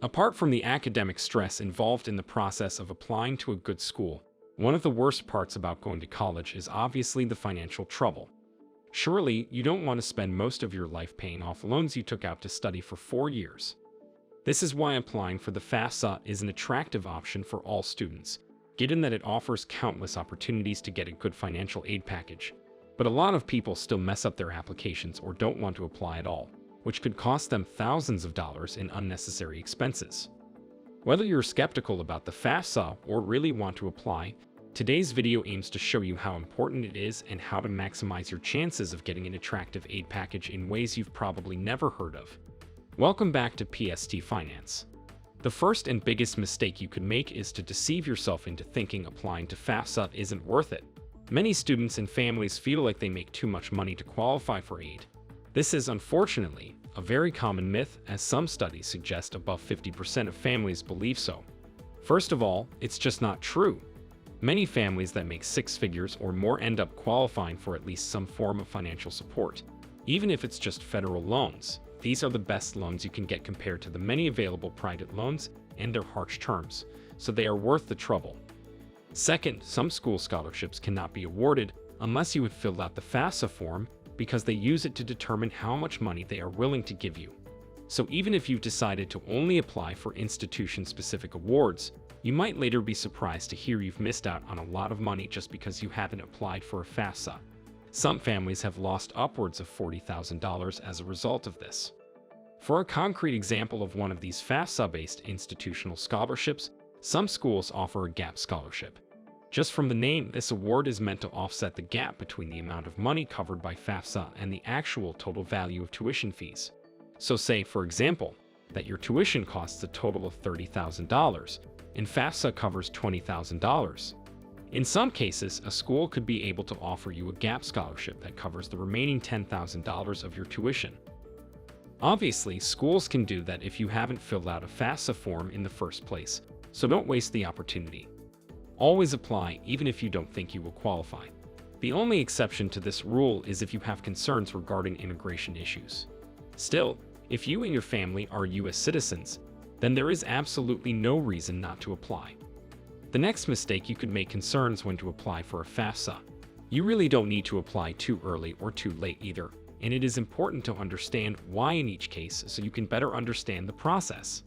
Apart from the academic stress involved in the process of applying to a good school, one of the worst parts about going to college is obviously the financial trouble. Surely, you don't want to spend most of your life paying off loans you took out to study for 4 years. This is why applying for the Fafsa is an attractive option for all students, given that it offers countless opportunities to get a good financial aid package. But a lot of people still mess up their applications or don't want to apply at all, which could cost them thousands of dollars in unnecessary expenses. Whether you're skeptical about the Fafsa or really want to apply, today's video aims to show you how important it is and how to maximize your chances of getting an attractive aid package in ways you've probably never heard of. Welcome back to PST Finance. The first and biggest mistake you could make is to deceive yourself into thinking applying to Fafsa isn't worth it. Many students and families feel like they make too much money to qualify for aid. This is, unfortunately, a very common myth, as some studies suggest above 50% of families believe so. First of all, it's just not true. Many families that make 6 figures or more end up qualifying for at least some form of financial support, even if it's just federal loans. These are the best loans you can get compared to the many available private loans and their harsh terms, so they are worth the trouble. Second, some school scholarships cannot be awarded unless you have filled out the Fafsa form, because they use it to determine how much money they are willing to give you. So even if you've decided to only apply for institution-specific awards, you might later be surprised to hear you've missed out on a lot of money just because you haven't applied for a Fafsa. Some families have lost upwards of $40,000 as a result of this. For a concrete example of one of these Fafsa-based institutional scholarships, some schools offer a gap scholarship. Just from the name, this award is meant to offset the gap between the amount of money covered by Fafsa and the actual total value of tuition fees. So say, for example, that your tuition costs a total of $30,000, and Fafsa covers $20,000. In some cases, a school could be able to offer you a gap scholarship that covers the remaining $10,000 of your tuition. Obviously, schools can do that if you haven't filled out a Fafsa form in the first place, so don't waste the opportunity. Always apply, even if you don't think you will qualify. The only exception to this rule is if you have concerns regarding immigration issues. Still, if you and your family are U.S. citizens, then there is absolutely no reason not to apply. The next mistake you could make concerns when to apply for a Fafsa. You really don't need to apply too early or too late either, and it is important to understand why in each case so you can better understand the process.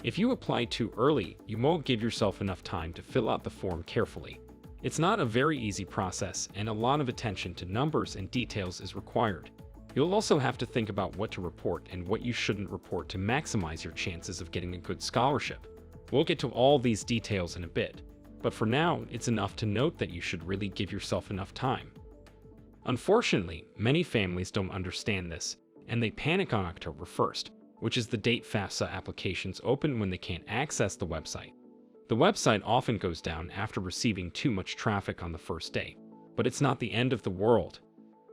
If you apply too early, you won't give yourself enough time to fill out the form carefully. It's not a very easy process, and a lot of attention to numbers and details is required. You'll also have to think about what to report and what you shouldn't report to maximize your chances of getting a good scholarship. We'll get to all these details in a bit, but for now, it's enough to note that you should really give yourself enough time. Unfortunately, many families don't understand this, and they panic on October 1st, which is the date Fafsa applications open when they can't access the website. The website often goes down after receiving too much traffic on the first day, but it's not the end of the world.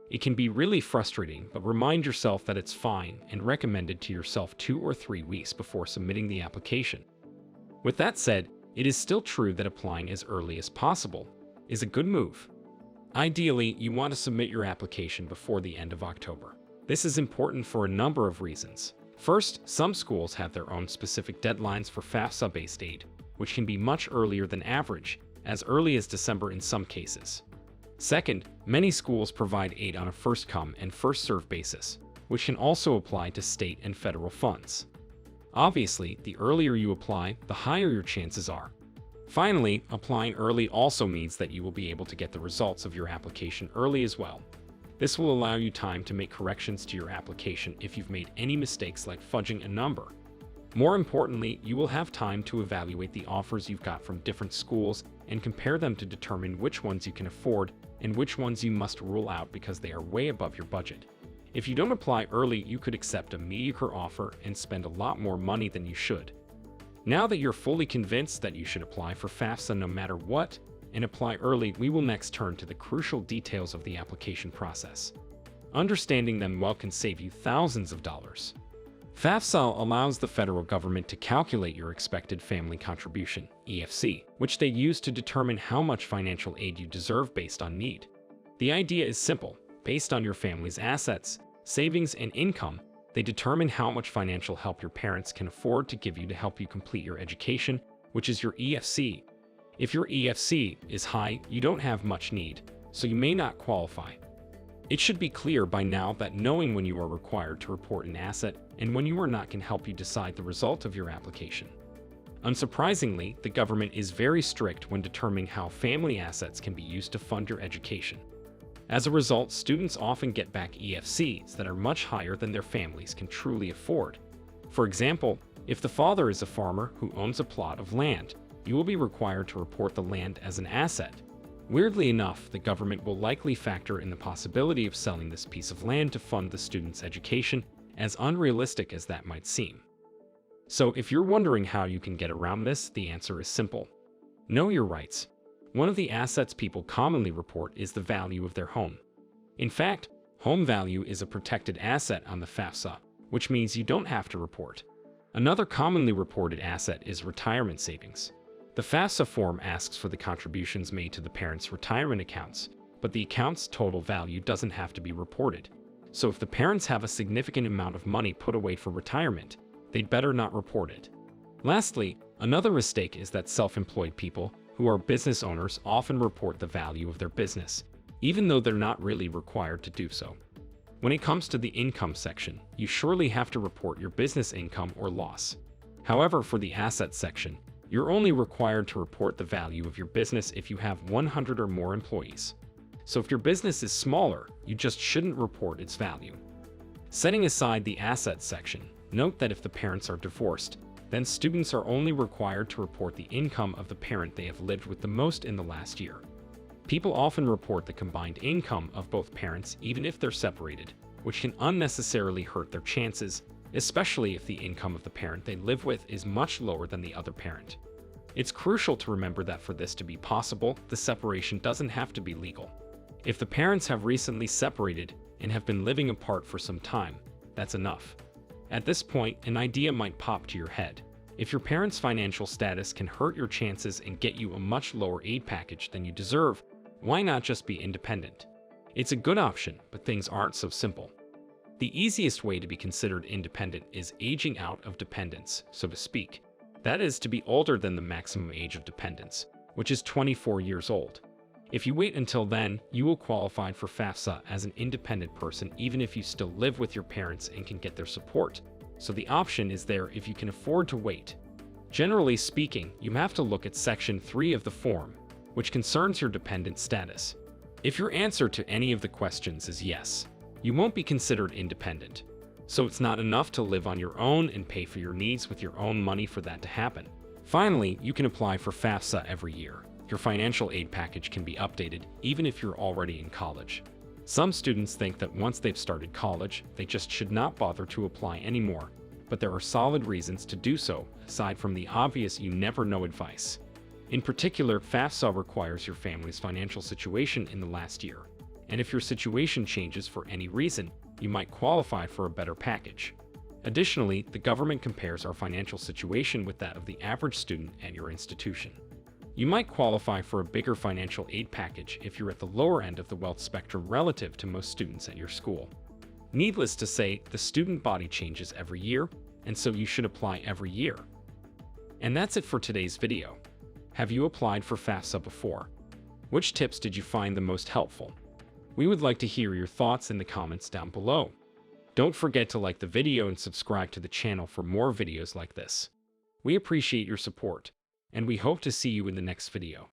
It can be really frustrating, but remind yourself that it's fine and recommend it to yourself 2 or 3 weeks before submitting the application. With that said, it is still true that applying as early as possible is a good move. Ideally, you want to submit your application before the end of October. This is important for a number of reasons. First, some schools have their own specific deadlines for Fafsa-based aid, which can be much earlier than average, as early as December in some cases. Second, many schools provide aid on a first-come and first-served basis, which can also apply to state and federal funds. Obviously, the earlier you apply, the higher your chances are. Finally, applying early also means that you will be able to get the results of your application early as well. This will allow you time to make corrections to your application if you've made any mistakes like fudging a number. More importantly, you will have time to evaluate the offers you've got from different schools and compare them to determine which ones you can afford and which ones you must rule out because they are way above your budget. If you don't apply early, you could accept a mediocre offer and spend a lot more money than you should. Now that you're fully convinced that you should apply for Fafsa no matter what, and apply early, we will next turn to the crucial details of the application process. Understanding them well can save you thousands of dollars. Fafsa allows the federal government to calculate your expected family contribution, EFC, which they use to determine how much financial aid you deserve based on need. The idea is simple. Based on your family's assets, savings, and income, They determine how much financial help your parents can afford to give you to help you complete your education, which is your EFC. If your EFC is high, you don't have much need, so you may not qualify. It should be clear by now that knowing when you are required to report an asset and when you are not can help you decide the result of your application. Unsurprisingly, the government is very strict when determining how family assets can be used to fund your education. As a result, students often get back EFCs that are much higher than their families can truly afford. For example, if the father is a farmer who owns a plot of land, you will be required to report the land as an asset. Weirdly enough, the government will likely factor in the possibility of selling this piece of land to fund the student's education, as unrealistic as that might seem. So if you're wondering how you can get around this, the answer is simple. Know your rights. One of the assets people commonly report is the value of their home. In fact, home value is a protected asset on the Fafsa, which means you don't have to report. Another commonly reported asset is retirement savings. The Fafsa form asks for the contributions made to the parents' retirement accounts, but the account's total value doesn't have to be reported. So if the parents have a significant amount of money put away for retirement, they'd better not report it. Lastly, another mistake is that self-employed people who are business owners often report the value of their business, even though they're not really required to do so. When it comes to the income section, you surely have to report your business income or loss. However, for the assets section, you're only required to report the value of your business if you have 100 or more employees. So if your business is smaller, you just shouldn't report its value. Setting aside the assets section, note that if the parents are divorced, then students are only required to report the income of the parent they have lived with the most in the last year. People often report the combined income of both parents even if they're separated, which can unnecessarily hurt their chances, especially if the income of the parent they live with is much lower than the other parent. It's crucial to remember that for this to be possible, the separation doesn't have to be legal. If the parents have recently separated and have been living apart for some time, that's enough. At this point, an idea might pop to your head. If your parents' financial status can hurt your chances and get you a much lower aid package than you deserve, why not just be independent? It's a good option, but things aren't so simple. The easiest way to be considered independent is aging out of dependence, so to speak. That is, to be older than the maximum age of dependence, which is 24 years old. If you wait until then, you will qualify for Fafsa as an independent person even if you still live with your parents and can get their support. So the option is there if you can afford to wait. Generally speaking, you have to look at Section 3 of the form, which concerns your dependent status. If your answer to any of the questions is yes, you won't be considered independent. So it's not enough to live on your own and pay for your needs with your own money for that to happen. Finally, you can apply for Fafsa every year. Your financial aid package can be updated even if you're already in college. Some students think that once they've started college, they just should not bother to apply anymore, but there are solid reasons to do so, aside from the obvious you never know advice. In particular, Fafsa requires your family's financial situation in the last year, and if your situation changes for any reason, you might qualify for a better package. Additionally, the government compares our financial situation with that of the average student at your institution. You might qualify for a bigger financial aid package if you're at the lower end of the wealth spectrum relative to most students at your school. Needless to say, the student body changes every year, and so you should apply every year. And that's it for today's video. Have you applied for Fafsa before? Which tips did you find the most helpful? We would like to hear your thoughts in the comments down below. Don't forget to like the video and subscribe to the channel for more videos like this. We appreciate your support, and we hope to see you in the next video.